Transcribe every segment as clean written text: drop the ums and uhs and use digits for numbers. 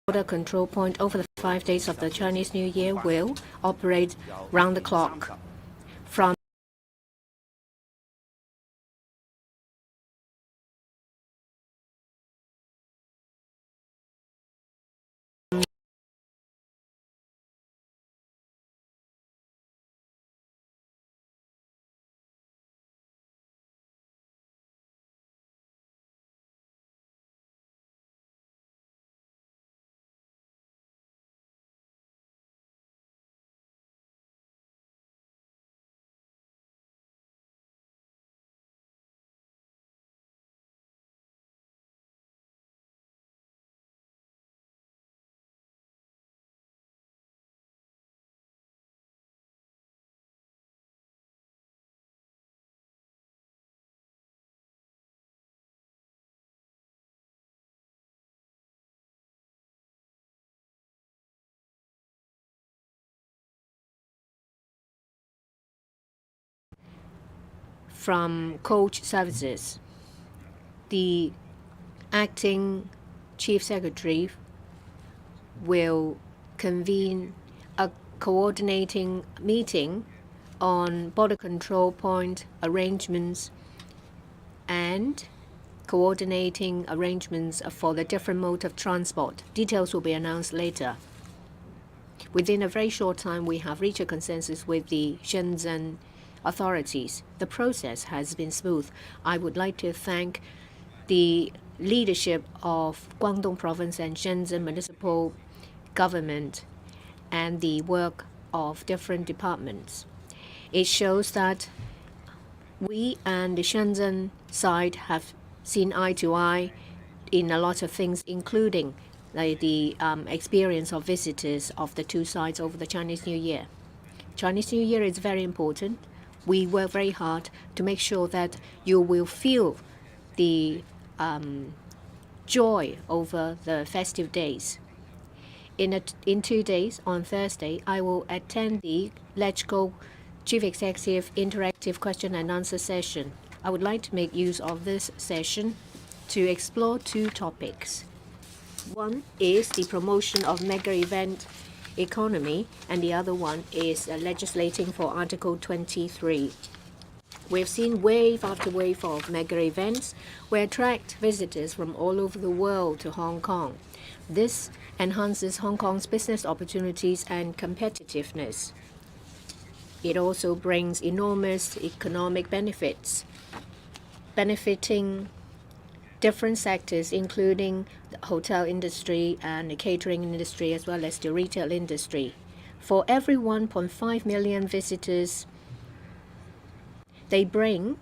border control point over the 5 days of the Chinese New Year will operate round the clock from coach services. The acting chief secretary will convene a coordinating meeting on border control point arrangements and coordinating arrangements for the different mode of transport. Details will be announced later. Within a very short time, we have reached a consensus with the Shenzhen authorities. The process has been smooth. I would like to thank the leadership of Guangdong Province and Shenzhen Municipal Government and the work of different departments. It shows that we and the Shenzhen side have seen eye to eye in a lot of things, including the experience of visitors of the two sides over the Chinese New Year. Chinese New Year is very important. We work very hard to make sure that you will feel the joy over the festive days. In 2 days, on Thursday, I will attend the TMHK Chief Executive Interactive Question and Answer session. I would like to make use of this session to explore two topics. One is the promotion of mega event economy, and the other one is legislating for Article 23. We've seen wave after wave of mega events which attract visitors from all over the world to Hong Kong. This enhances Hong Kong's business opportunities and competitiveness. It also brings enormous economic benefits, benefiting different sectors, including the hotel industry and the catering industry, as well as the retail industry. For every 1.5 million visitors, they bring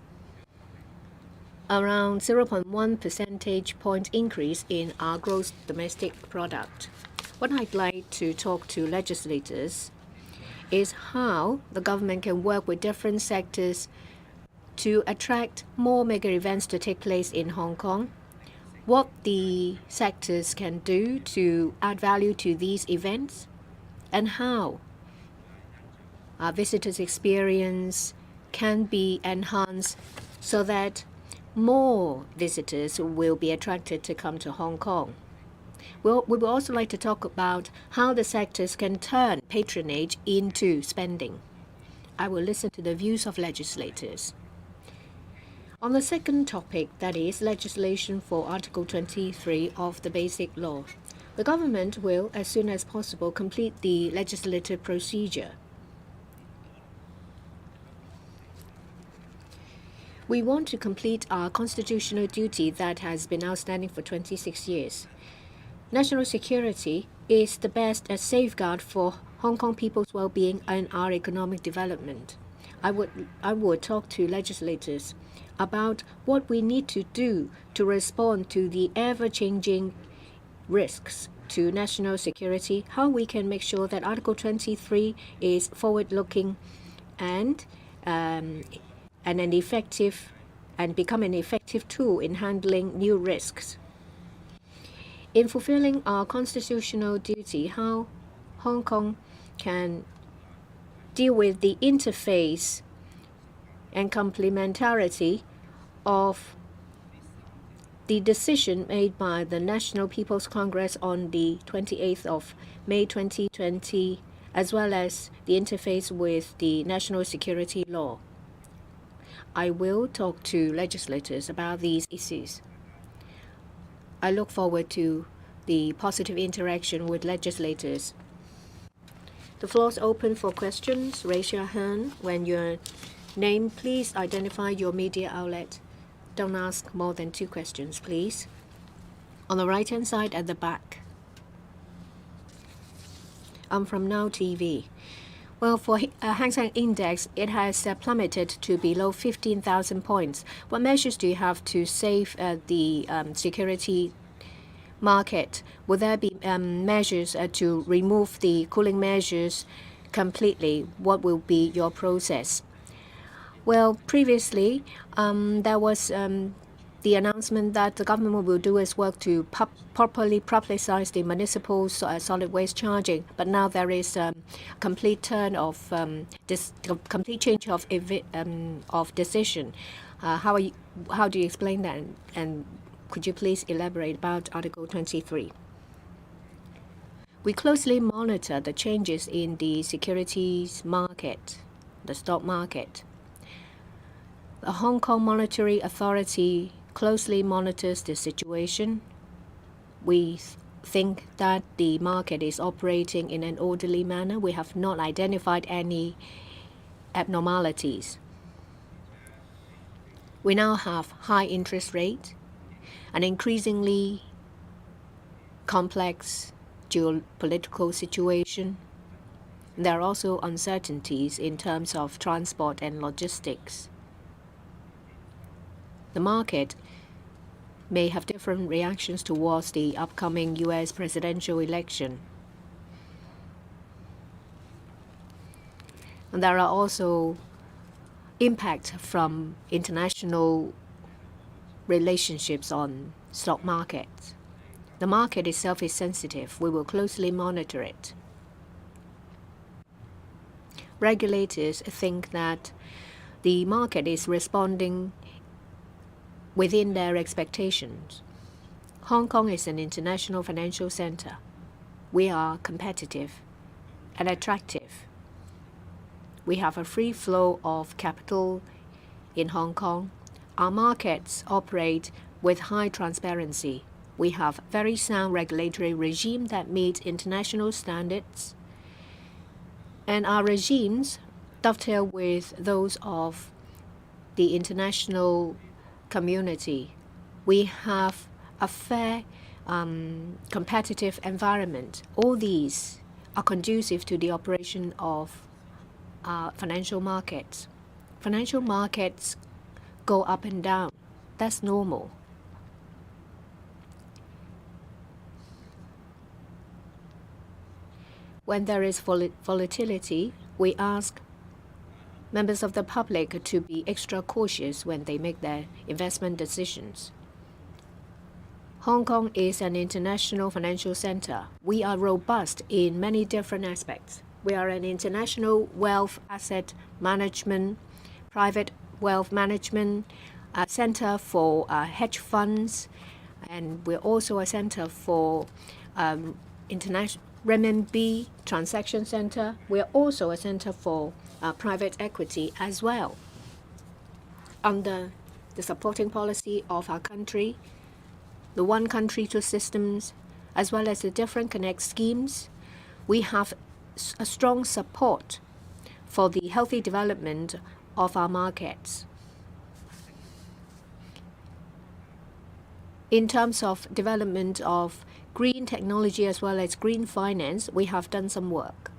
around 0.1 percentage point increase in our gross domestic product. What I'd like to talk to legislators is how the government can work with different sectors to attract more mega events to take place in Hong Kong, what the sectors can do to add value to these events, and how our visitors' experience can be enhanced so that more visitors will be attracted to come to Hong Kong. We would also like to talk about how the sectors can turn patronage into spending. I will listen to the views of legislators. On the second topic, that is legislation for Article 23 of the Basic Law, the government will, as soon as possible, complete the legislative procedure. We want to complete our constitutional duty that has been outstanding for 26 years. National security is the best safeguard for Hong Kong people's well-being and our economic development. I would talk to legislators about what we need to do to respond to the ever-changing risks to national security, how we can make sure that Article 23 is forward-looking and become an effective tool in handling new risks. In fulfilling our constitutional duty, how Hong Kong can deal with the interface and complementarity of The decision made by the National People's Congress on the 28th of May 2020, as well as the interface with the national security law. I will talk to legislators about these issues. I look forward to the positive interaction with legislators. The floor is open for questions. Raise your hand when your name. Please identify your media outlet. Don't ask more than 2 questions, please. On the right-hand side at the back. I'm from Now TV. Well, for Hang Seng Index, it has plummeted to below 15,000 points. What measures do you have to save the security market? Will there be measures to remove the cooling measures completely? What will be your process? Well, previously, there was the announcement that the government will do its work to properly publicize the municipal solid waste charging. But now there is a complete turn of complete change of decision. How do you explain that? And could you please elaborate about Article 23? We closely monitor the changes in the securities market, the stock market. The Hong Kong Monetary Authority closely monitors the situation. We think that the market is operating in an orderly manner. We have not identified any abnormalities. We now have high interest rate, an increasingly complex geopolitical situation. There are also uncertainties in terms of transport and logistics. The market may have different reactions towards the upcoming U.S. presidential election. And there are also impacts from international relationships on stock markets. The market itself is sensitive. We will closely monitor it. Regulators think that the market is responding within their expectations. Hong Kong is an international financial center. We are competitive and attractive. We have a free flow of capital in Hong Kong. Our markets operate with high transparency. We have very sound regulatory regime that meets international standards. And our regimes dovetail with those of the international community. We have a fair, competitive environment. All these are conducive to the operation of financial markets. Financial markets go up and down. That's normal. When there is volatility, we ask members of the public to be extra cautious when they make their investment decisions. Hong Kong is an international financial center. We are robust in many different aspects. We are an international wealth asset management, private wealth management, a center for hedge funds, and we're also a center for international renminbi transaction center. We're also a center for private equity as well. Under the supporting policy of our country, the one country, two systems, as well as the different connect schemes, we have a strong support for the healthy development of our markets. In terms of development of green technology as well as green finance, we have done some work.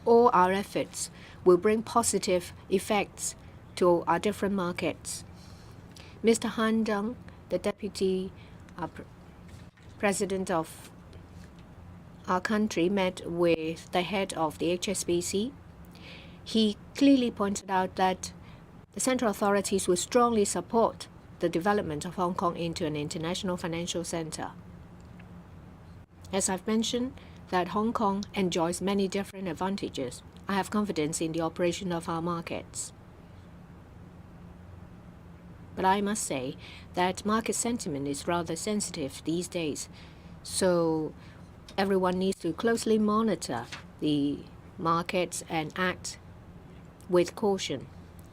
All our efforts will bring positive effects to our different markets. Mr. Han Deng, the Deputy President of our country, met with the head of the HSBC. He clearly pointed out that the central authorities will strongly support the development of Hong Kong into an international financial center. As I've mentioned, that Hong Kong enjoys many different advantages. I have confidence in the operation of our markets. But I must say that market sentiment is rather sensitive these days. So everyone needs to closely monitor the markets and act with caution.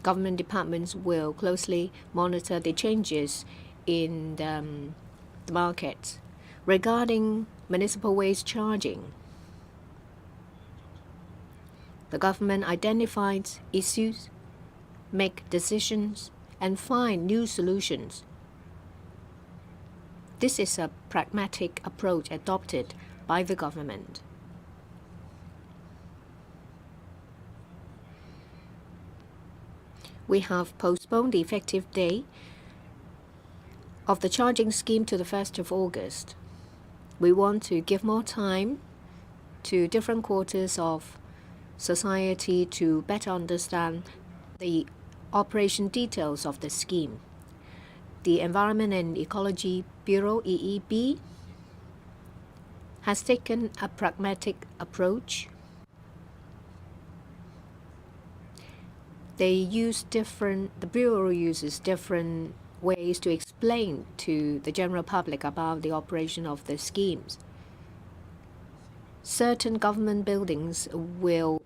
Government departments will closely monitor the changes in the market. Regarding municipal waste charging, the government identifies issues, make decisions, and find new solutions. This is a pragmatic approach adopted by the government. We have postponed the effective date of the charging scheme to the 1st of August. We want to give more time to different quarters of society to better understand the operation details of the scheme. The Environment and Ecology Bureau, EEB, has taken a pragmatic approach. The Bureau uses different ways to explain to the general public about the operation of the schemes. Certain government buildings will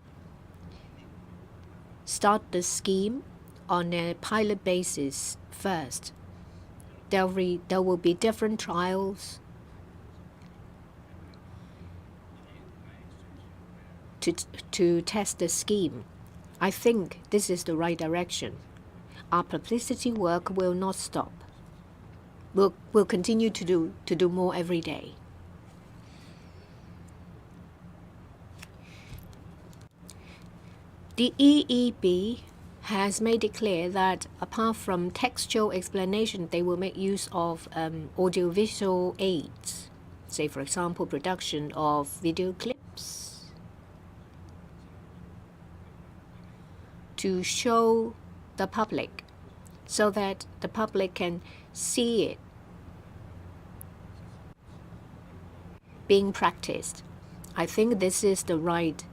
start the scheme on a pilot basis first. There will be different trials to test the scheme. I think this is the right direction. Our publicity work will not stop. We'll continue to do more every day. The EEB has made it clear that apart from textual explanation, they will make use of audiovisual aids, say for example production of video clips, to show the public so that the public can see it being practiced. I think this is the right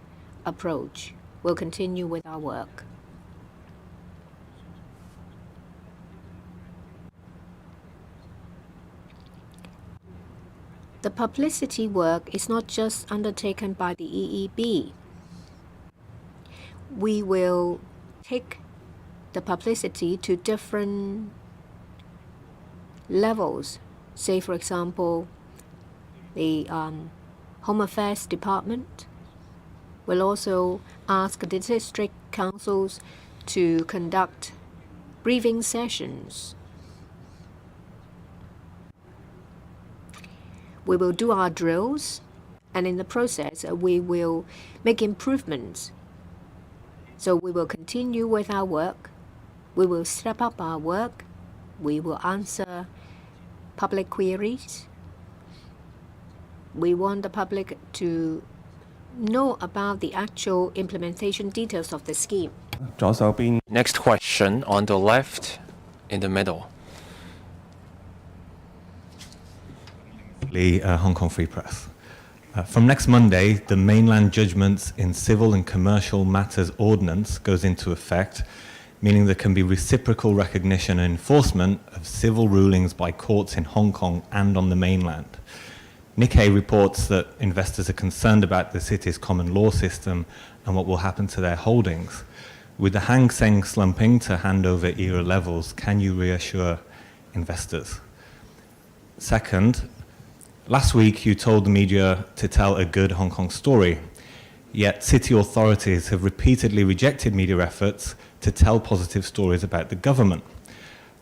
approach. We'll continue with our work. The publicity work is not just undertaken by the EEB. We will take the publicity to different levels. Say, for example, the Home Affairs Department will also ask the district councils to conduct briefing sessions. We will do our drills, and in the process, we will make improvements. So we will continue with our work. We will step up our work. We will answer public queries. We want the public to know about the actual implementation details of the scheme. Next question on the left, in the middle. Hong Kong Free Press. From next Monday, the mainland judgments in civil and commercial matters ordinance goes into effect, meaning there can be reciprocal recognition and enforcement of civil rulings by courts in Hong Kong and on the mainland. Nikkei reports that investors are concerned about the city's common law system and what will happen to their holdings. With the Hang Seng slumping to handover era levels, can you reassure investors? Second, last week you told the media to tell a good Hong Kong story, yet city authorities have repeatedly rejected media efforts to tell positive stories about the government.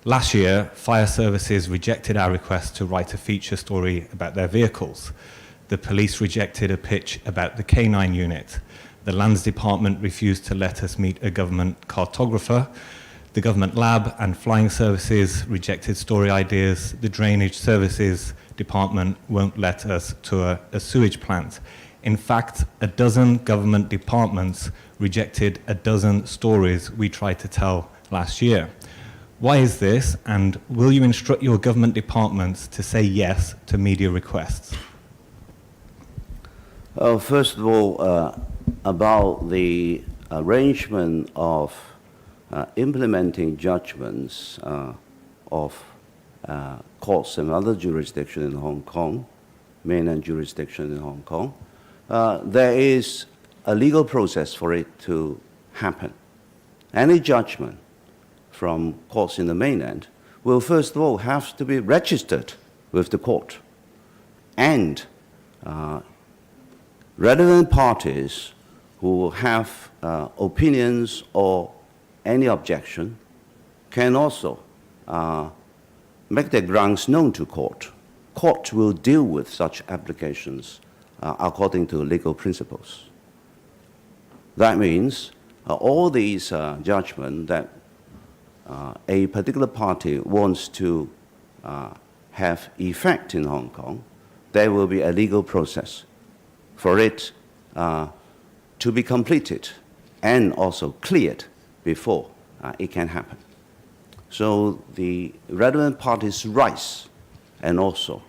Last year, fire services rejected our request to write a feature story about their vehicles. The police rejected a pitch about the K9 unit. The Lands Department refused to let us meet a government cartographer. The government lab and flying services rejected story ideas. The Drainage Services Department won't let us tour a sewage plant. In fact, a dozen government departments rejected a dozen stories we tried to tell last year. Why is this, and will you instruct your government departments to say yes to media requests? First of all, about the arrangement of implementing judgments, of courts and other jurisdictions in Hong Kong, mainland jurisdiction in Hong Kong, there is a legal process for it to happen. Any judgment from courts in the mainland will first of all have to be registered with the court. And relevant parties who have opinions or any objection can also make their grounds known to court. Court will deal with such applications according to legal principles. That means all these judgments that a particular party wants to have effect in Hong Kong, there will be a legal process for it to be completed and also cleared before it can happen. So the relevant party's rights and also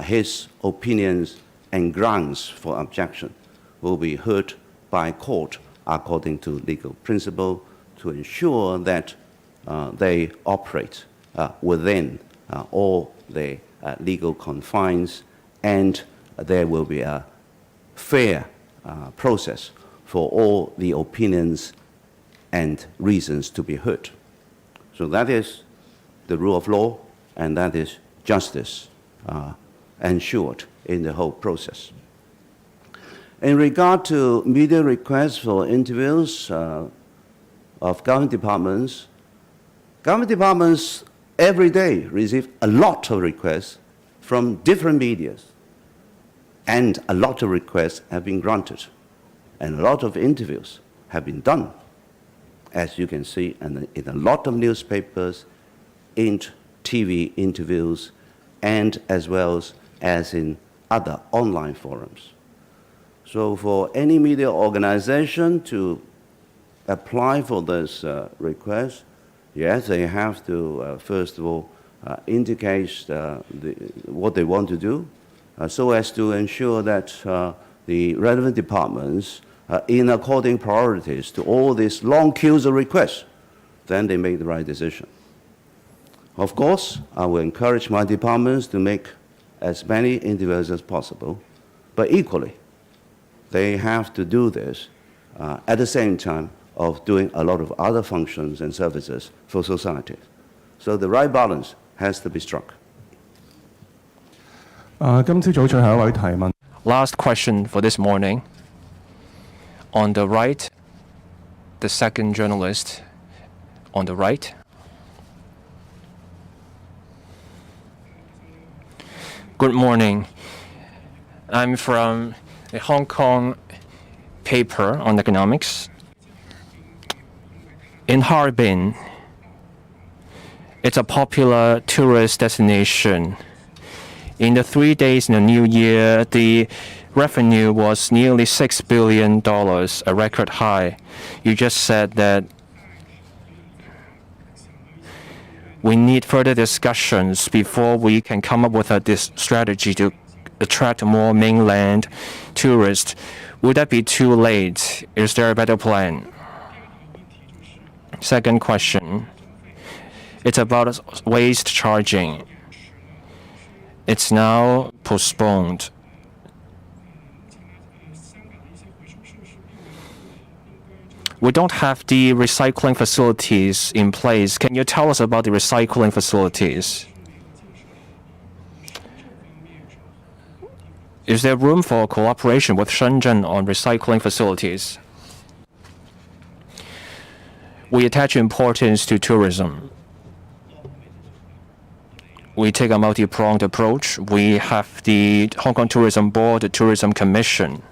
his opinions and grounds for objection will be heard by court according to legal principle to ensure that they operate within all the legal confines, and there will be a fair process for all the opinions and reasons to be heard. So that is the rule of law, and that is justice ensured in the whole process. In regard to media requests for interviews of government departments every day receive a lot of requests from different medias, and a lot of requests have been granted, and a lot of interviews have been done, as you can see in a lot of newspapers, in TV interviews, and as well as in other online forums. So for any media organization to apply for this request, yes, they have to, first of all, indicate what they want to do, so as to ensure that the relevant departments, in according priorities to all these long queues of requests, then they make the right decision. Of course, I will encourage my departments to make as many interviews as possible, but equally, they have to do this at the same time of doing a lot of other functions and services for society. So the right balance has to be struck. 今朝早最後一位提問。 Last question for this morning. On the right, the second journalist on the right. Good morning. I'm from a Hong Kong paper on economics. In Harbin, it's a popular tourist destination. In the 3 days in the new year, the revenue was nearly $6 billion, a record high. You just said that we need further discussions before we can come up with this strategy to attract more mainland tourists. Would that be too late? Is there a better plan? Second question. It's about waste charging. It's now postponed. We don't have the recycling facilities in place. Can you tell us about the recycling facilities? Is there room for cooperation with Shenzhen on recycling facilities? We attach importance to tourism. We take a multi-pronged approach. We have the Hong Kong Tourism Board, the Tourism Commission.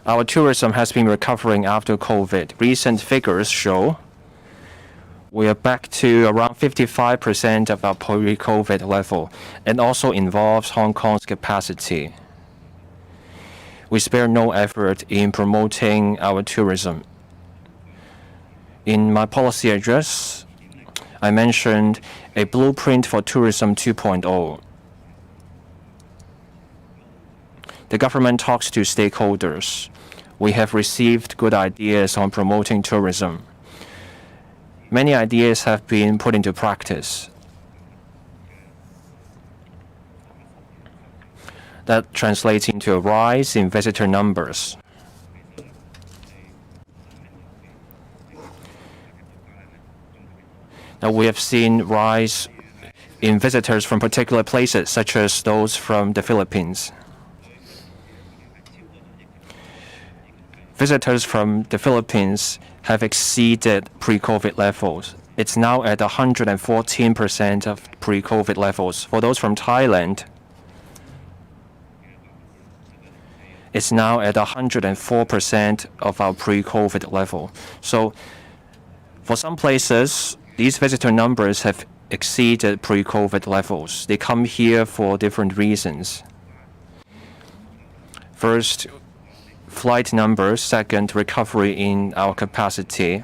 Our tourism has been recovering after COVID. Recent figures show we are back to around 55% of our pre-COVID level, and also involves Hong Kong's capacity. We spare no effort in promoting our tourism. In my policy address, I mentioned a blueprint for tourism 2.0. The government talks to stakeholders. We have received good ideas on promoting tourism. Many ideas have been put into practice. That translates into a rise in visitor numbers. Now we have seen rise in visitors from particular places, such as those from the Philippines. Visitors from the Philippines have exceeded pre-COVID levels. It's now at 114% of pre-COVID levels. For those from Thailand, it's now at 104% of our pre-COVID level. So for some places, these visitor numbers have exceeded pre-COVID levels. They come here for different reasons. First, flight numbers. Second, recovery in our capacity.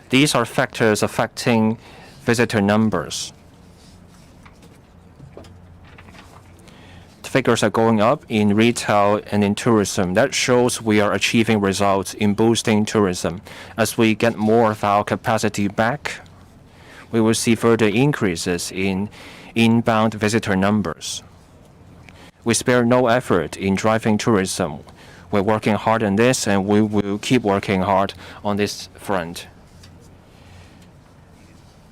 These are factors affecting visitor numbers. Figures are going up in retail and in tourism. That shows we are achieving results in boosting tourism. As we get more of our capacity back, we will see further increases in inbound visitor numbers. We spare no effort in driving tourism. We're working hard on this, and we will keep working hard on this front.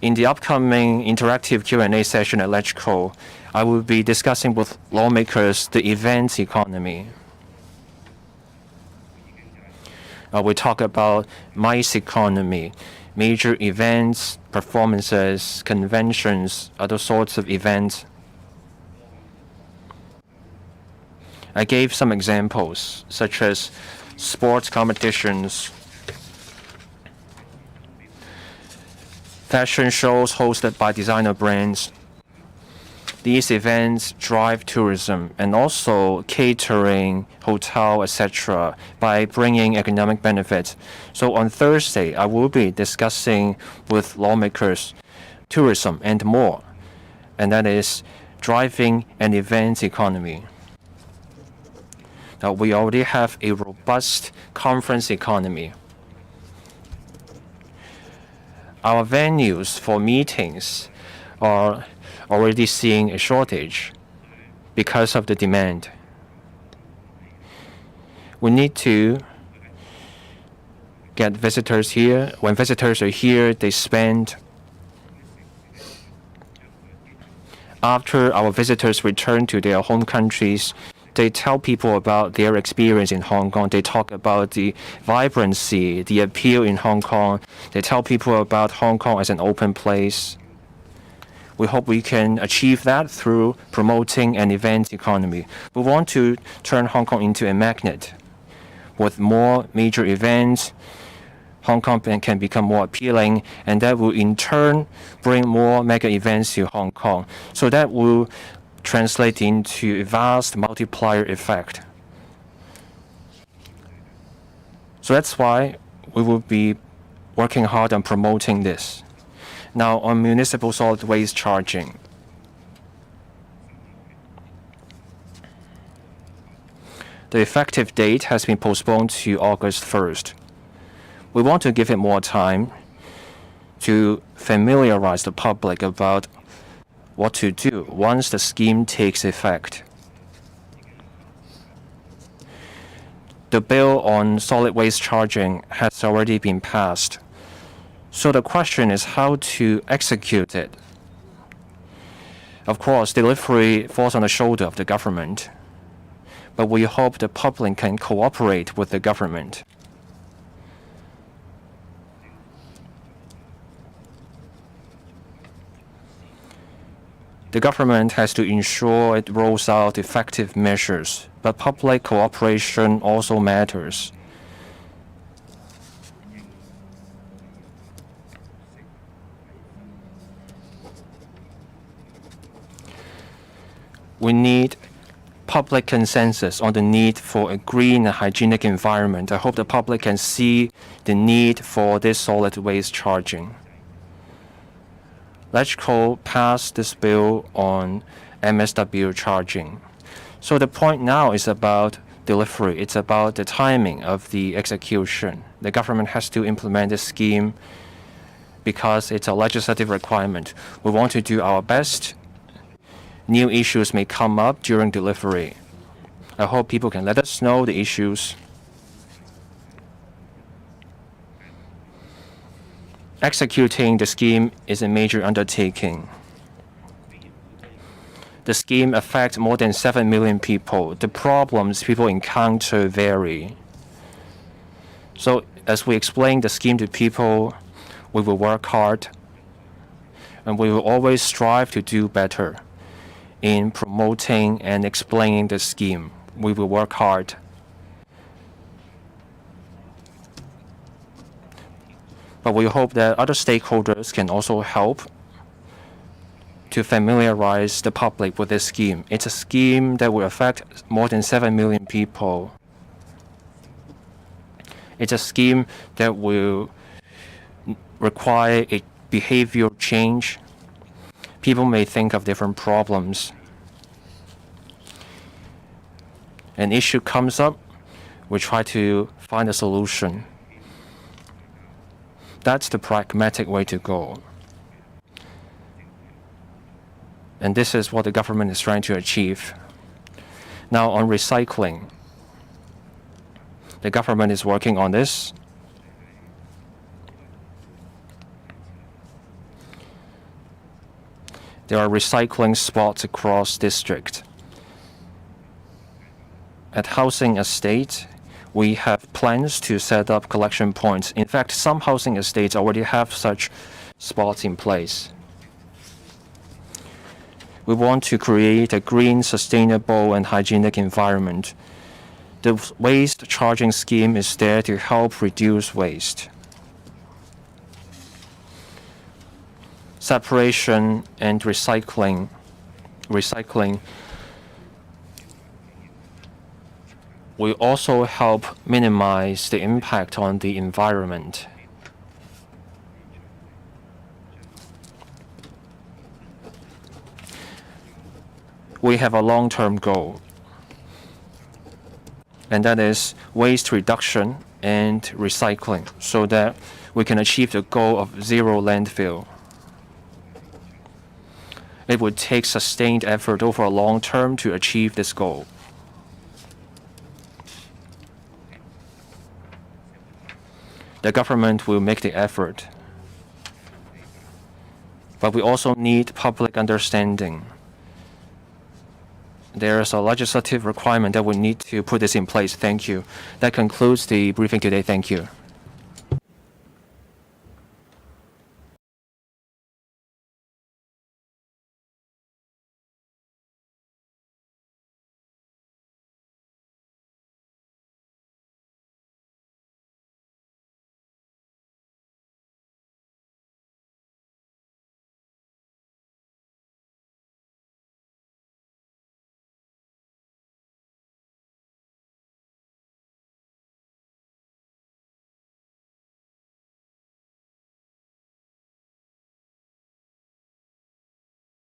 In the upcoming interactive Q&A session at TMHK, I will be discussing with lawmakers the events economy. We talk about MICE economy, major events, performances, conventions, other sorts of events. I gave some examples, such as sports competitions, fashion shows hosted by designer brands. These events drive tourism and also catering, hotel, etc. by bringing economic benefits. So on Thursday, I will be discussing with lawmakers tourism and more, and that is driving an events economy. Now, we already have a robust conference economy. Our venues for meetings are already seeing a shortage because of the demand. We need to get visitors here. When visitors are here, they spend. After our visitors return to their home countries, they tell people about their experience in Hong Kong. They talk about the vibrancy, the appeal in Hong Kong. They tell people about Hong Kong as an open place. We hope we can achieve that through promoting an event economy. We want to turn Hong Kong into a magnet. With more major events, Hong Kong can become more appealing, and that will in turn bring more mega events to Hong Kong. So that will translate into a vast multiplier effect. So that's why we will be working hard on promoting this. Now, on municipal solid waste charging. The effective date has been postponed to August 1st. We want to give it more time to familiarize the public about what to do once the scheme takes effect. The bill on solid waste charging has already been passed. So the question is how to execute it. Of course, delivery falls on the shoulder of the government, but we hope the public can cooperate with the government. The government has to ensure it rolls out effective measures, but public cooperation also matters. We need public consensus on the need for a green and hygienic environment. I hope the public can see the need for this solid waste charging. TMHK passed this bill on MSW charging. So the point now is about delivery. It's about the timing of the execution. The government has to implement the scheme because it's a legislative requirement. We want to do our best. New issues may come up during delivery. I hope people can let us know the issues. Executing the scheme is a major undertaking. The scheme affects more than 7 million people. The problems people encounter vary. So as we explain the scheme to people, we will work hard and we will always strive to do better in promoting and explaining the scheme. We will work hard. But we hope that other stakeholders can also help to familiarize the public with this scheme. It's a scheme that will affect more than 7 million people. It's a scheme that will require a behavioral change. People may think of different problems. An issue comes up, we try to find a solution. That's the pragmatic way to go. And this is what the government is trying to achieve. Now on recycling, the government is working on this. There are recycling spots across district. At housing estate, we have plans to set up collection points. In fact, some housing estates already have such spots in place. We want to create a green, sustainable, and hygienic environment. The waste charging scheme is there to help reduce waste. Separation and recycling will also help minimize the impact on the environment. We have a long-term goal, and that is waste reduction and recycling, so that we can achieve the goal of zero landfill. It would take sustained effort over a long term to achieve this goal. The government will make the effort, but we also need public understanding. There is a legislative requirement that we need to put this in place. Thank you. That concludes the briefing today. Thank you.